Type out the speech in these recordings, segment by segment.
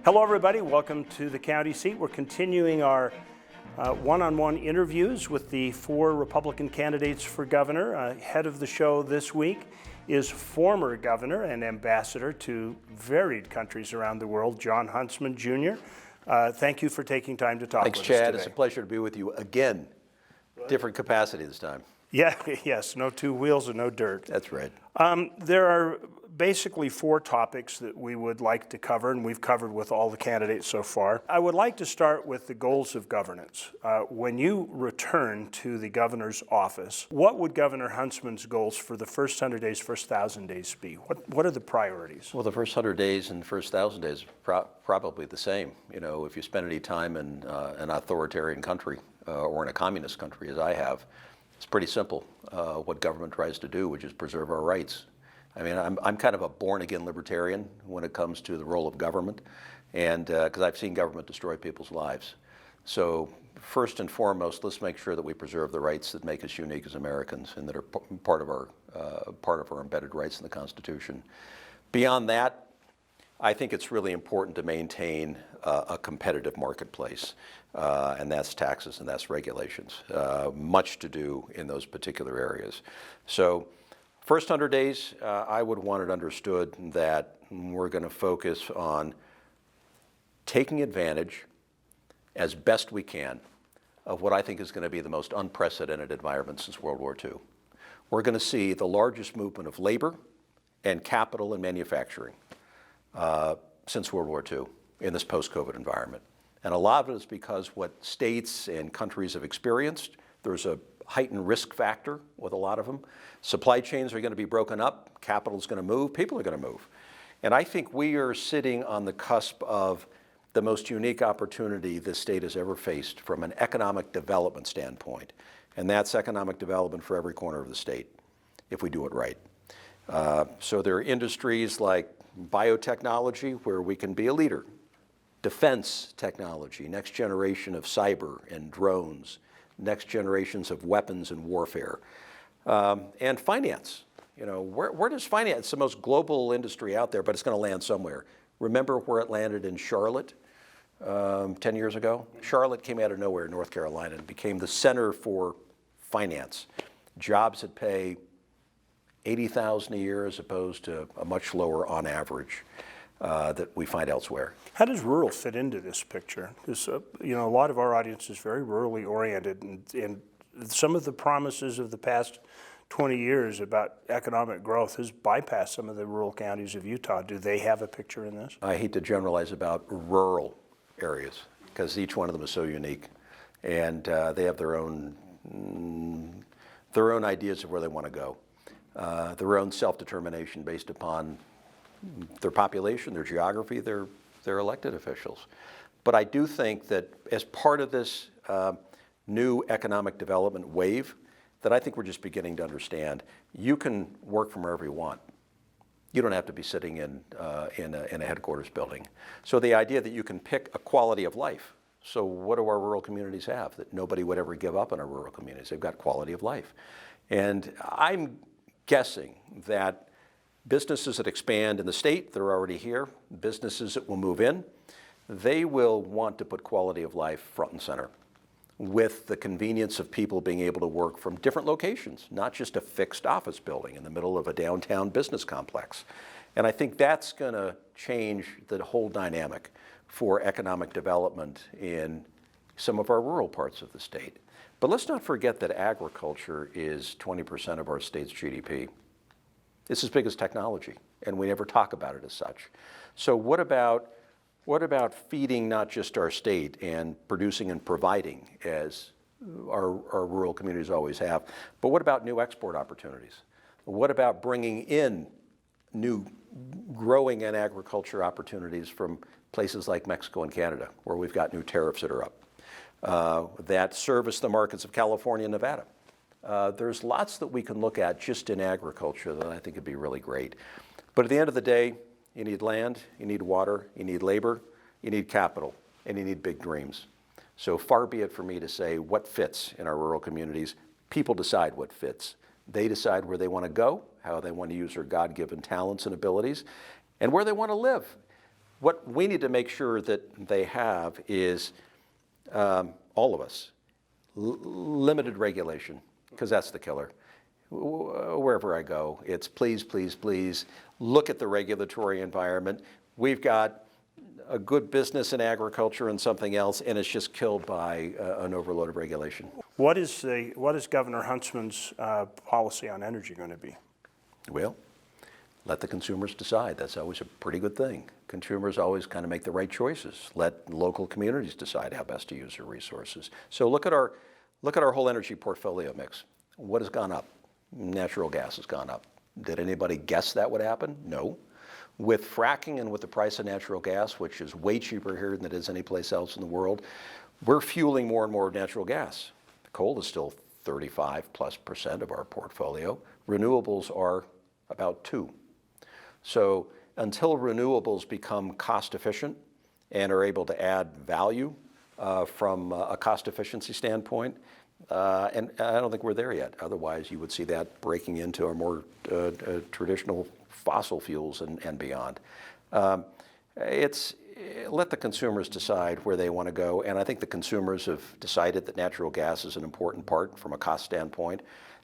Hello, everybody. Welcome to the county seat. We're continuing our one-on-one interviews with the 4 Republican candidates for governor. Head of the show this week is former governor and ambassador to varied countries around the world, Jon Huntsman, Jr. Thank you for taking time to talk with us today. Thanks, Chad. It's a pleasure to be with you again. Different capacity this time. Yeah, yes, no 2 wheels and no dirt. That's right. There are basically 4 topics that we would like to cover, and we've covered with all the candidates so far. I would like to start with the goals of governance. When you return to the governor's office, what would Governor Huntsman's goals for the first 100 days, first 1,000 days be? What are the priorities? Well, the first 100 days and first 1,000 days are probably the same. You know, if you spend any time in an authoritarian country or in a communist country, as I have, it's pretty simple what government tries to do, which is preserve our rights. I mean, I'm kind of a born-again libertarian when it comes to the role of government, and because I've seen government destroy people's lives. So first and foremost, let's make sure that we preserve the rights that make us unique as Americans and that are part of our embedded rights in the Constitution. Beyond that, I think it's really important to maintain a competitive marketplace, and that's taxes and that's regulations. Much to do in those particular areas. So first 100 days, I would want it understood that we're going to focus on taking advantage as best we can of what I think is going to be the most unprecedented environment since World War II. We're going to see the largest movement of labor and capital and manufacturing since World War II in this post-COVID environment. And a lot of it is because what states and countries have experienced. There's a heightened risk factor with a lot of them. Supply chains are going to be broken up, capital is going to move, people are going to move. And I think we are sitting on the cusp of the most unique opportunity this state has ever faced from an economic development standpoint. And that's economic development for every corner of the state, if we do it right. So there are industries like biotechnology where we can be a leader, defense technology, next generation of cyber and drones, next generations of weapons and warfare, and finance. You know, where does finance? It's the most global industry out there, but it's going to land somewhere. Remember where it landed in Charlotte 10 years ago? Charlotte came out of nowhere, North Carolina, and became the center for finance. Jobs that pay $80,000 a year as opposed to a much lower on average that we find elsewhere. How does rural fit into this picture? Because you know, a lot of our audience is very rurally oriented, and some of the promises of the past 20 years about economic growth has bypassed some of the rural counties of Utah. Do they have a picture in this? I hate to generalize about rural areas because each one of them is so unique, and they have their own ideas of where they want to go, their own self-determination based upon their population, their geography, their elected officials. But I do think that as part of this new economic development wave, that I think we're just beginning to understand, you can work from wherever you want. You don't have to be sitting in a headquarters building. So the idea that you can pick a quality of life. So what do our rural communities have that nobody would ever give up in our rural communities? They've got quality of life. And I'm guessing that businesses that expand in the state, they're already here. Businesses that will move in, they will want to put quality of life front and center with the convenience of people being able to work from different locations, not just a fixed office building in the middle of a downtown business complex. And I think that's going to change the whole dynamic for economic development in some of our rural parts of the state. But let's not forget that agriculture is 20% of our state's GDP. It's as big as technology, and we never talk about it as such. So what about feeding not just our state and producing and providing, as our rural communities always have, but what about new export opportunities? What about bringing in new growing and agriculture opportunities from places like Mexico and Canada, where we've got new tariffs that are up, that service the markets of California and Nevada? There's lots that we can look at just in agriculture that I think would be really great. But at the end of the day, you need land, you need water, you need labor, you need capital, and you need big dreams. So far be it for me to say what fits in our rural communities. People decide what fits. They decide where they want to go, how they want to use their God-given talents and abilities, and where they want to live. what we need to make sure that they have is, all of us, limited regulation, because that's the killer. Wherever I go, it's please, please, please look at the regulatory environment. We've got a good business in agriculture and something else, and it's just killed by an overload of regulation. What is Governor Huntsman's policy on energy going to be? Well, let the consumers decide. That's always a pretty good thing. Consumers always kind of make the right choices. Let local communities decide how best to use their resources. So look at our whole energy portfolio mix. What has gone up? Natural gas has gone up. Did anybody guess that would happen? No. With fracking and with the price of natural gas, which is way cheaper here than it is anyplace else in the world, we're fueling more and more natural gas. Coal is still 35+% of our portfolio. Renewables are about 2%. So until renewables become cost efficient and are able to add value from a cost efficiency standpoint, and I don't think we're there yet. Otherwise, you would see that breaking into our more traditional fossil fuels and beyond. Let the consumers decide where they want to go, and I think the consumers have decided that natural gas is an important part from a cost standpoint.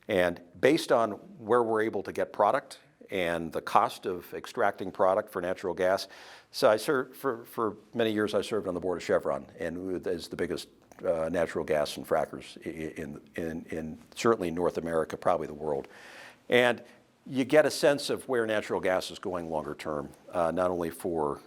And based on where we're able to get product and the cost of extracting product for natural gas, so I served for many years. I served on the board of Chevron, and as the biggest natural gas and frackers in certainly North America, probably the world. And you get a sense of where natural gas is going longer term, not only for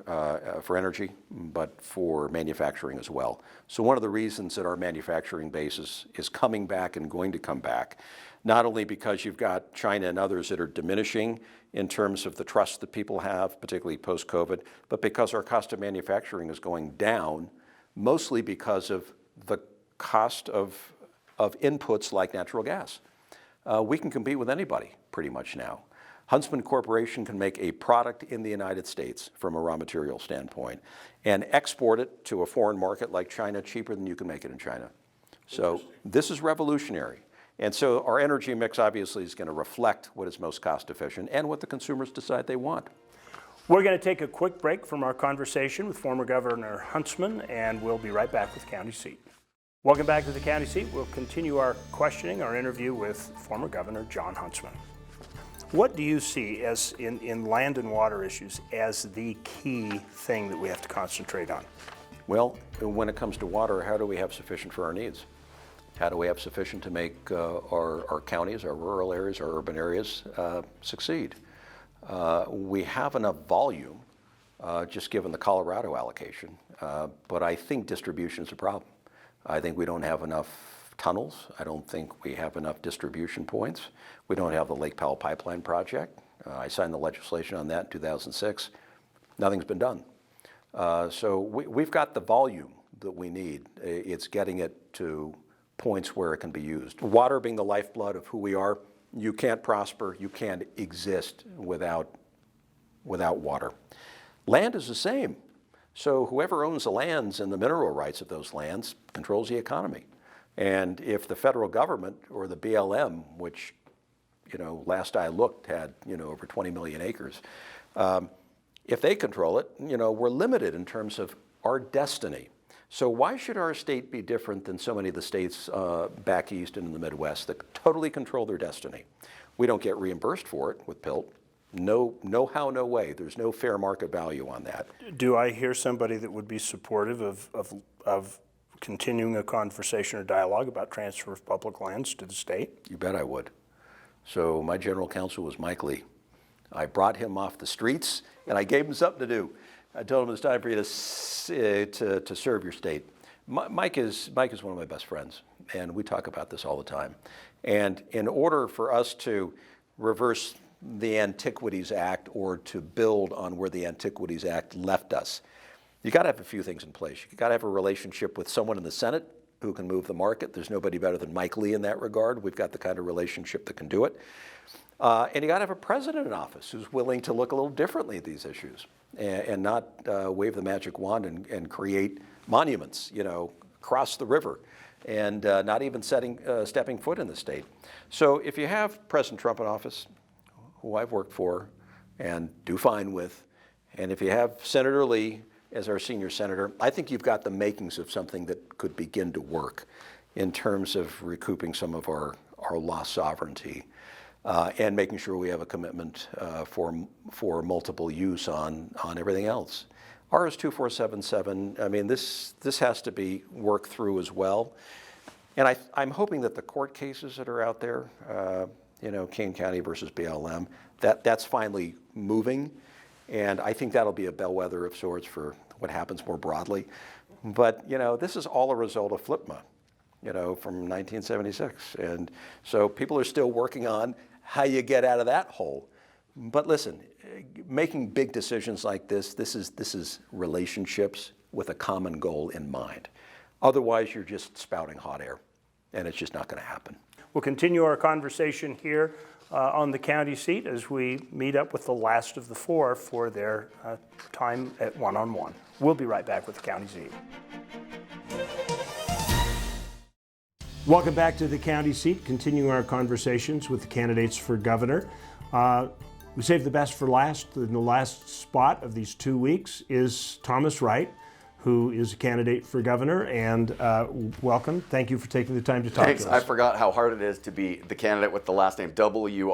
energy, but for manufacturing as well. So one of the reasons that our manufacturing base is coming back and going to come back, not only because you've got China and others that are diminishing in terms of the trust that people have, particularly post-COVID, but because our cost of manufacturing is going down, mostly because of the cost of inputs like natural gas. We can compete with anybody pretty much now. Huntsman Corporation can make a product in the United States from a raw material standpoint and export it to a foreign market like China cheaper than you can make it in China. So this is revolutionary. And so our energy mix obviously is going to reflect what is most cost efficient and what the consumers decide they want. We're going to take a quick break from our conversation with former Governor Huntsman, and we'll be right back with County Seat. Welcome back to the County Seat. We'll continue our interview with former Governor Jon Huntsman. What do you see as in land and water issues as the key thing that we have to concentrate on? Well, when it comes to water, how do we have sufficient for our needs? How do we have sufficient to make our counties, our rural areas, our urban areas succeed? We have enough volume, just given the Colorado allocation, but I think distribution is a problem. I think we don't have enough tunnels. I don't think we have enough distribution points. We don't have the Lake Powell Pipeline project. I signed the legislation on that in 2006. Nothing's been done. So we've got the volume that we need. It's getting it to points where it can be used. Water being the lifeblood of who we are, you can't prosper, you can't exist without water. Land is the same. So whoever owns the lands and the mineral rights of those lands controls the economy. And if the federal government or the BLM, which, last I looked had, over 20 million acres, if they control it, we're limited in terms of our destiny. So why should our state be different than so many of the states back east and in the Midwest that totally control their destiny? We don't get reimbursed for it with PILT. No how, no way. There's no fair market value on that. Do I hear somebody that would be supportive of continuing a conversation or dialogue about transfer of public lands to the state? You bet I would. So my general counsel was Mike Lee. I brought him off the streets and I gave him something to do. I told him it's time for you to serve your state. Mike is one of my best friends, and we talk about this all the time. And in order for us to reverse the Antiquities Act or to build on where the Antiquities Act left us, you got to have a few things in place. You got to have a relationship with someone in the Senate who can move the market. There's nobody better than Mike Lee in that regard. We've got the kind of relationship that can do it. And you got to have a president in office who's willing to look a little differently at these issues and not wave the magic wand and create monuments, across the river and not even stepping foot in the state. So if you have President Trump in office, who I've worked for and do fine with, and if you have Senator Lee, as our senior senator, I think you've got the makings of something that could begin to work in terms of recouping some of our lost sovereignty and making sure we have a commitment for multiple use on everything else. RS 2477, I mean, this has to be worked through as well. And I'm hoping that the court cases that are out there, Kane County versus BLM, that's finally moving. And I think that'll be a bellwether of sorts for what happens more broadly. But, this is all a result of FLIPMA, from 1976. And so people are still working on how you get out of that hole. But listen, making big decisions like this is relationships with a common goal in mind. Otherwise, you're just spouting hot air, and it's just not going to happen. We'll continue our conversation here on the county seat as we meet up with the last of the four for their time at one-on-one. We'll be right back with the county seat. Welcome back to the county seat, continuing our conversations with the candidates for governor. We saved the best for last. In the last spot of these 2 weeks is Thomas Wright, who is a candidate for governor, and welcome. Thank you for taking the time to talk to us. I forgot how hard it is to be the candidate with the last name W-R-I-G-H-T.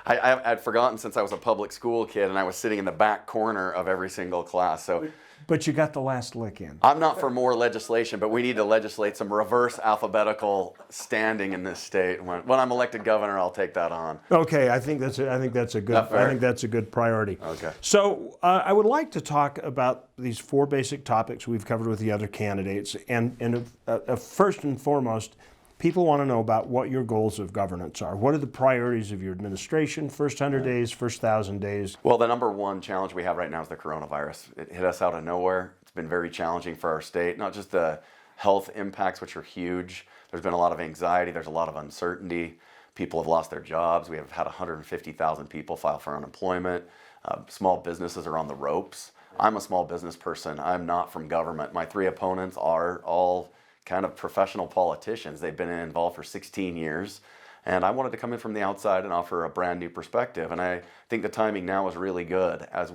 I'd forgotten since I was a public school kid, and I was sitting in the back corner of every single class. So. But you got the last lick in. I'm not for more legislation, but we need to legislate some reverse alphabetical standing in this state. When I'm elected governor, I'll take that on. Okay, I think that's a good priority. Okay. So I would like to talk about these four basic topics we've covered with the other candidates, and first and foremost, people want to know about what your goals of governance are. What are the priorities of your administration, first 100 days, first 1,000 days? Well, the number one challenge we have right now is the coronavirus. It hit us out of nowhere. It's been very challenging for our state, not just the health impacts, which are huge. There's been a lot of anxiety. There's a lot of uncertainty. People have lost their jobs. We have had 150,000 people file for unemployment. Small businesses are on the ropes. I'm a small business person. I'm not from government. My three opponents are all kind of professional politicians. They've been involved for 16 years. And I wanted to come in from the outside and offer a brand new perspective. And I think the timing now is really good as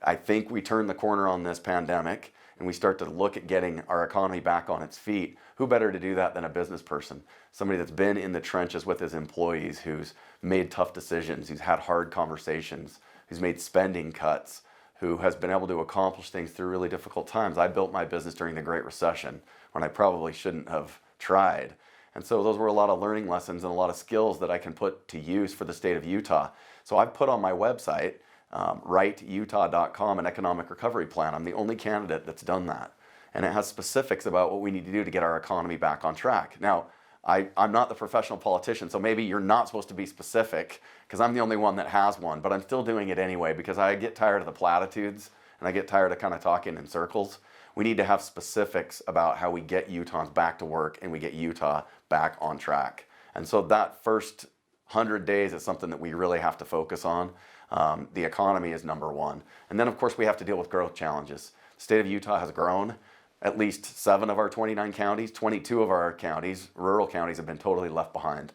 I think we turn the corner on this pandemic and we start to look at getting our economy back on its feet. Who better to do that than a business person? Somebody that's been in the trenches with his employees, who's made tough decisions, who's had hard conversations, who's made spending cuts, who has been able to accomplish things through really difficult times. I built my business during the Great Recession when I probably shouldn't have tried. And so those were a lot of learning lessons and a lot of skills that I can put to use for the state of Utah. So I've put on my website, writeutah.com, an economic recovery plan. I'm the only candidate that's done that. And it has specifics about what we need to do to get our economy back on track. Now, I'm not the professional politician, so maybe you're not supposed to be specific because I'm the only one that has one, but I'm still doing it anyway because I get tired of the platitudes and I get tired of kind of talking in circles. We need to have specifics about how we get Utahns back to work and we get Utah back on track. And so that first 100 days is something that we really have to focus on. The economy is number one. And then, of course, we have to deal with growth challenges. The state of Utah has grown. At least 7 of our 29 counties, 22 of our counties, rural counties, have been totally left behind.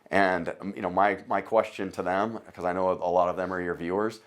And my question to them, because I know a lot of them are your viewers,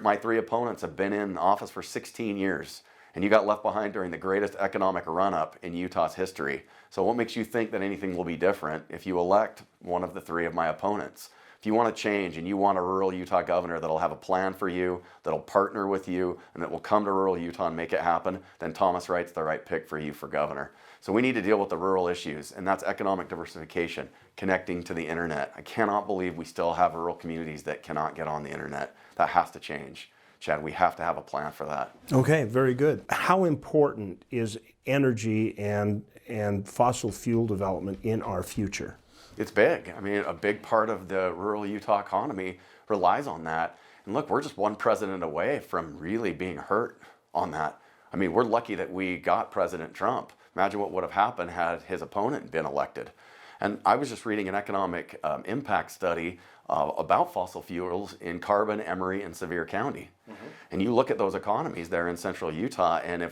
my three opponents have been in office for 16 years. And you got left behind during the greatest economic run-up in Utah's history. So what makes you think that anything will be different if you elect one of the three of my opponents? If you want to change and you want a rural Utah governor that'll have a plan for you, that'll partner with you, and that will come to rural Utah and make it happen, then Thomas Wright's the right pick for you for governor. So we need to deal with the rural issues, and that's economic diversification, connecting to the internet. I cannot believe we still have rural communities that cannot get on the internet. That has to change. Chad, we have to have a plan for that. Okay, very good. How important is energy and fossil fuel development in our future? It's big. I mean, a big part of the rural Utah economy relies on that. And look, we're just one president away from really being hurt on that. I mean, we're lucky that we got President Trump. Imagine what would have happened had his opponent been elected. And I was just reading an economic impact study about fossil fuels in Carbon, Emery, and Sevier County. Mm-hmm. And you look at those economies there in central Utah, and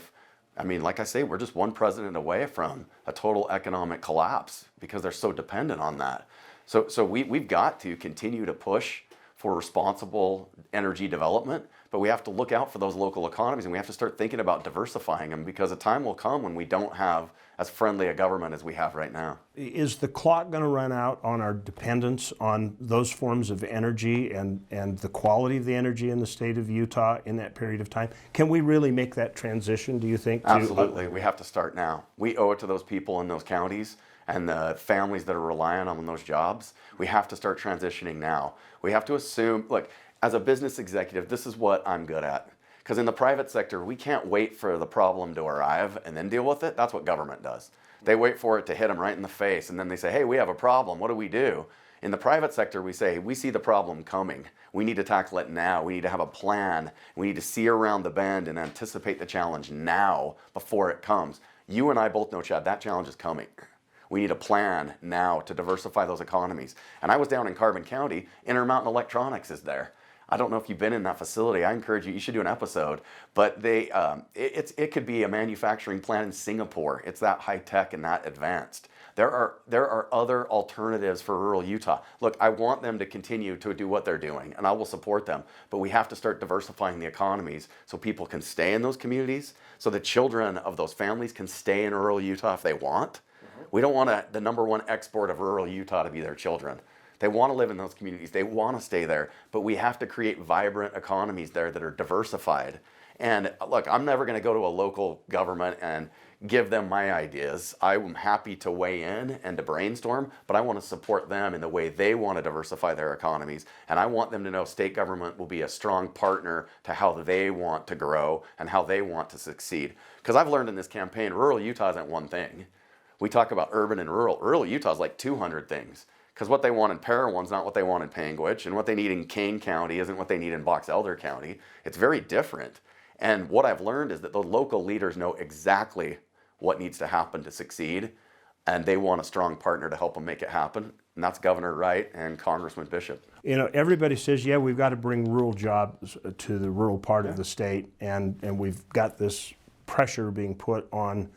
like I say, we're just one president away from a total economic collapse because they're so dependent on that. So we've got to continue to push for responsible energy development, but we have to look out for those local economies, and we have to start thinking about diversifying them, because a time will come when we don't have as friendly a government as we have right now. Is the clock going to run out on our dependence on those forms of energy and the quality of the energy in the state of Utah in that period of time? Can we really make that transition, do you think? Absolutely. We have to start now. We owe it to those people in those counties and the families that are relying on those jobs. We have to start transitioning now. We have to assume, look, as a business executive, this is what I'm good at. Because in the private sector, we can't wait for the problem to arrive and then deal with it. That's what government does. They wait for it to hit them right in the face, and then they say, hey, we have a problem. What do we do? In the private sector, we say, we see the problem coming. We need to tackle it now. We need to have a plan. We need to see around the bend and anticipate the challenge now before it comes. You and I both know, Chad, that challenge is coming. We need a plan now to diversify those economies. And I was down in Carbon County. Intermountain Electronics is there. I don't know if you've been in that facility. I encourage you, you should do an episode. But it could be a manufacturing plant in Singapore. It's that high tech and that advanced. There are other alternatives for rural Utah. Look, I want them to continue to do what they're doing, and I will support them. But we have to start diversifying the economies so people can stay in those communities, so the children of those families can stay in rural Utah if they want. We don't want the number one export of rural Utah to be their children. They want to live in those communities. They want to stay there. But we have to create vibrant economies there that are diversified. And look, I'm never going to go to a local government and give them my ideas. I'm happy to weigh in and to brainstorm, but I want to support them in the way they want to diversify their economies. And I want them to know state government will be a strong partner to how they want to grow and how they want to succeed. Because I've learned in this campaign, rural Utah isn't one thing. We talk about urban and rural. Rural Utah is like 200 things. Because what they want in Parowan's not what they want in Panguitch, and what they need in Kane County isn't what they need in Box Elder County. It's very different. And what I've learned is that the local leaders know exactly what needs to happen to succeed, and they want a strong partner to help them make it happen. And that's Governor Wright and Congressman Bishop. You know, everybody says, yeah, we've got to bring rural jobs to the rural part of the state, and we've got this pressure being put on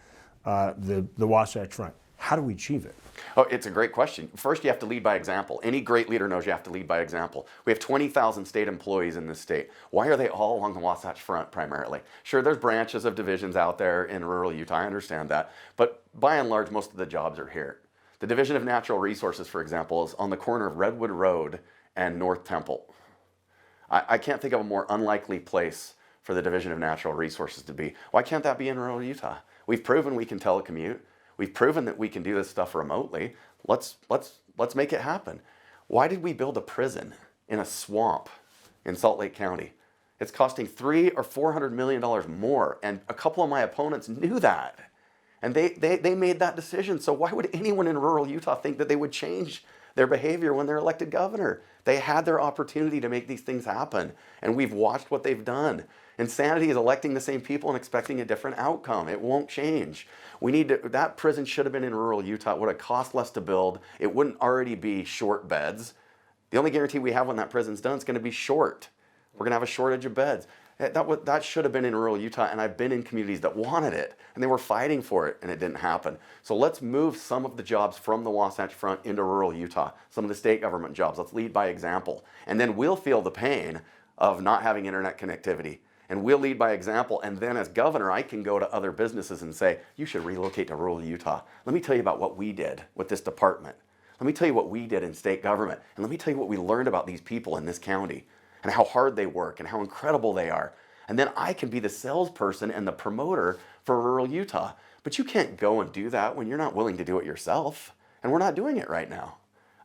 the Wasatch Front. How do we achieve it? Oh, it's a great question. First, you have to lead by example. Any great leader knows you have to lead by example. We have 20,000 state employees in this state. Why are they all along the Wasatch Front primarily? Sure, there's branches of divisions out there in rural Utah. I understand that. But by and large, most of the jobs are here. The Division of Natural Resources, for example, is on the corner of Redwood Road and North Temple. I can't think of a more unlikely place for the Division of Natural Resources to be. Why can't that be in rural Utah? We've proven we can telecommute. We've proven that we can do this stuff remotely. Let's make it happen. Why did we build a prison in a swamp in Salt Lake County? It's costing $300 or $400 million more, and a couple of my opponents knew that. And they made that decision. So why would anyone in rural Utah think that they would change their behavior when they're elected governor? They had their opportunity to make these things happen, and we've watched what they've done. Insanity is electing the same people and expecting a different outcome. It won't change. That prison should have been in rural Utah. It would have cost less to build. It wouldn't already be short beds. The only guarantee we have when that prison's done is going to be short. We're going to have a shortage of beds. That should have been in rural Utah, and I've been in communities that wanted it, and they were fighting for it, and it didn't happen. So let's move some of the jobs from the Wasatch Front into rural Utah, some of the state government jobs. Let's lead by example. And then we'll feel the pain of not having internet connectivity. And we'll lead by example, and then as governor, I can go to other businesses and say, you should relocate to rural Utah. Let me tell you about what we did with this department. Let me tell you what we did in state government. And let me tell you what we learned about these people in this county and how hard they work and how incredible they are. And then I can be the salesperson and the promoter for rural Utah. But you can't go and do that when you're not willing to do it yourself. And we're not doing it right now.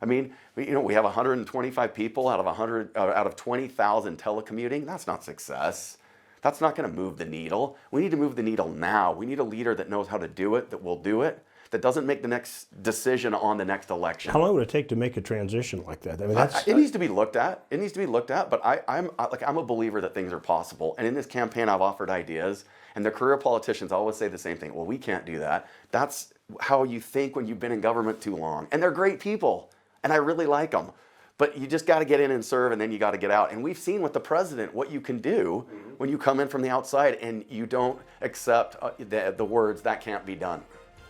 I mean, we have 125 people out of 20,000 telecommuting. That's not success. That's not going to move the needle. We need to move the needle now. We need a leader that knows how to do it, that will do it, that doesn't make the next decision on the next election. How long would it take to make a transition like that? I mean, it needs to be looked at. It needs to be looked at. But I'm a believer that things are possible. And in this campaign, I've offered ideas. And the career politicians always say the same thing. Well, we can't do that. That's how you think when you've been in government too long. And they're great people. And I really like them. But you just got to get in and serve, and then you got to get out. And we've seen with the president what you can do when you come in from the outside and you don't accept the words, that can't be done.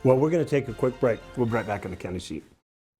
Well, we're going to take a quick break. We'll be right back in the county seat.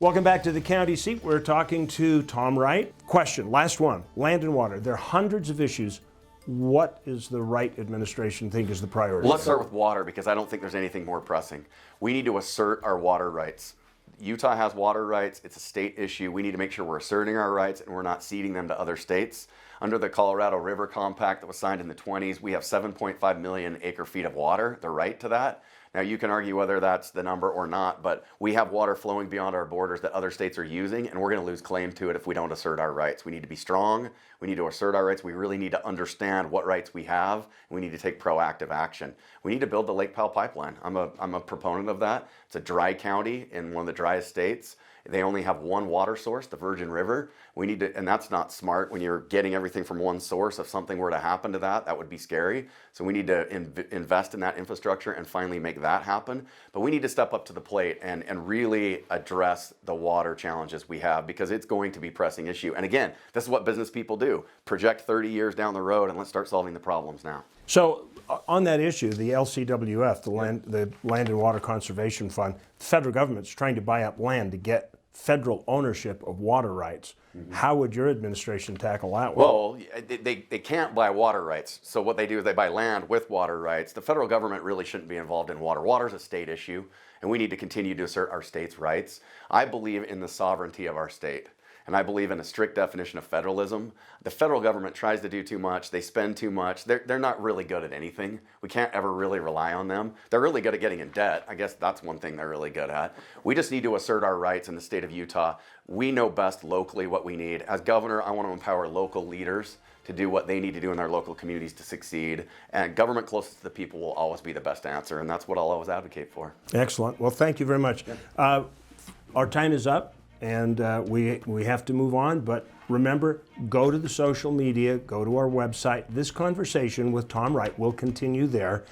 Welcome back to the county seat. We're talking to Tom Wright. Question, last one, land and water. There are hundreds of issues. What is the Wright administration think is the priority? Let's start with water, because I don't think there's anything more pressing. We need to assert our water rights. Utah has water rights. It's a state issue. We need to make sure we're asserting our rights and we're not ceding them to other states. Under the Colorado River Compact that was signed in the 20s, we have 7.5 million acre feet of water, the right to that. Now, you can argue whether that's the number or not, but we have water flowing beyond our borders that other states are using, and we're going to lose claim to it if we don't assert our rights. We need to be strong. We need to assert our rights. We really need to understand what rights we have, and we need to take proactive action. We need to build the Lake Powell pipeline. I'm a proponent of that. It's a dry county in one of the driest states. They only have one water source, the Virgin River. We need to, and that's not smart when you're getting everything from one source. If something were to happen to that, that would be scary. So we need to invest in that infrastructure and finally make that happen. But we need to step up to the plate and really address the water challenges we have, because it's going to be a pressing issue. And again, this is what business people do. Project 30 years down the road and let's start solving the problems now. So on that issue, the LCWF, the Land and Water Conservation Fund, the federal government's trying to buy up land to get federal ownership of water rights. Mm-hmm. How would your administration tackle that one? Well, they can't buy water rights. So what they do is they buy land with water rights. The federal government really shouldn't be involved in water. Water is a state issue, and we need to continue to assert our state's rights. I believe in the sovereignty of our state. And I believe in a strict definition of federalism. The federal government tries to do too much. They spend too much. They're not really good at anything. We can't ever really rely on them. They're really good at getting in debt. I guess that's one thing they're really good at. We just need to assert our rights in the state of Utah. We know best locally what we need. As governor, I want to empower local leaders to do what they need to do in their local communities to succeed. And government closest to the people will always be the best answer. And that's what I'll always advocate for. Excellent. Well, thank you very much. Our time is up. And we have to move on, but remember, go to the social media, go to our website. This conversation with Tom Wright will continue there.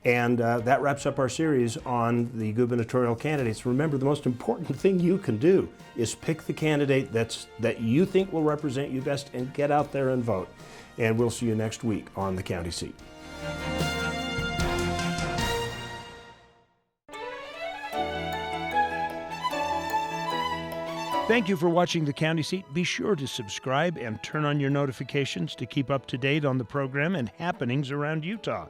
And that wraps up our series on the gubernatorial candidates. Remember, the most important thing you can do is pick the candidate that you think will represent you best and get out there and vote. And we'll see you next week on the county seat. Thank you for watching The County Seat. Be sure to subscribe and turn on your notifications to keep up to date on the program and happenings around Utah.